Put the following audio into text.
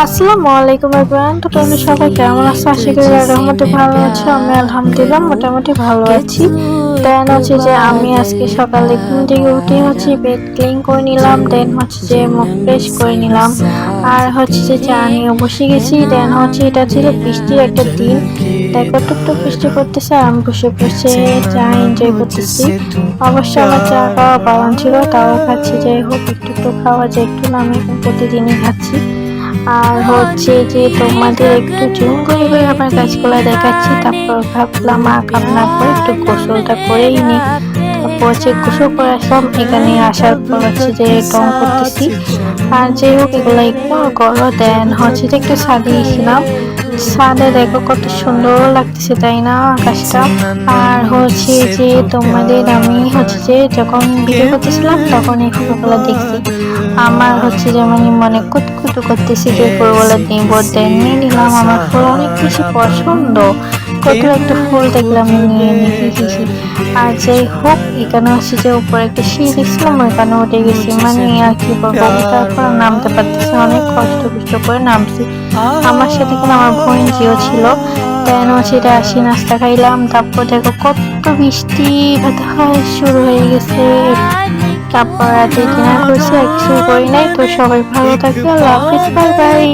আসসালামু আলাইকুম এভরিওয়ান। তো তোমরা সবাই কেমন আছো? আশা করি আল্লাহর রহমতে ভালো আছো। আমি আলহামদুলিল্লাহ মোটামুটি ভালো আছি। দেন হচ্ছে যে আমি আজকে সকালে ঘুম থেকে উঠে হচ্ছে বেড ক্লিন করে নিলাম, দেন হচ্ছে যে মুখ ফ্রেশ করে নিলাম, আর হচ্ছে যে চা নিয়ে বসে গেছি। দেন হচ্ছে এটা ছিল বৃষ্টির একটা দিন, দেখো টুকটুক বৃষ্টি পড়তেছে আর আমি বসে বসে চা এনজয় করতেছি। অবশ্য আমার চা খাওয়া বারণ ছিল, তাও খাচ্ছি। যাই হোক, একটু একটু খাওয়া যায়, একটু না, আমি এখন প্রতিদিনই খাচ্ছি। আর হচ্ছে যে তোমাদের একটু জুম করে করে আমার গাছগুলা দেখাচ্ছি। তারপর ভাবলাম কামনা করে একটু গোসলটা করেই নি। তারপর হচ্ছে গোসল করে আসলাম, এখানে আসার পর হচ্ছে যে রং করতেছি। আর যাই হোক, এগুলো একটু করো। দেন হচ্ছে যে একটু ছাদে গেছিলাম, ছাদে দেখো কত সুন্দর লাগতেছে, তাই না আকাশটা। আর হচ্ছে যে তোমাদের আমি হচ্ছে যে যখন ভিডিও করতেছিলাম তখন এই ফুলগুলো দেখছি। আমার হচ্ছে যেমন মনে কুতকুতু করতেছি যে ফুলগুলো নিব, দেন নিয়ে নিলাম। আমার ফুল অনেক বেশি পছন্দ, কত একটা ফুল দেখলাম নিয়ে নিয়েছি। আর যাই হোক, এখানে হচ্ছে যে উপরে একটা সিঁড়ি দেখছিলাম, ওইখানে উঠে গেছি, মানে আর কি বলবো, তারপর নামতে পারতেছি, অনেক কষ্ট করে নামছি। আমার সাথে কিন্তু আমার বোন জিও ছিল। দেন হচ্ছে এটা আসি, নাস্তা খাইলাম। তারপর দেখো কত বৃষ্টি শুরু হয়ে গেছে। তারপর রাতে ডিনার করছি, আর কিছু করি নাই। তো সবাই ভালো থাকবে, আল্লাহ হাফিজ, বাই বাই।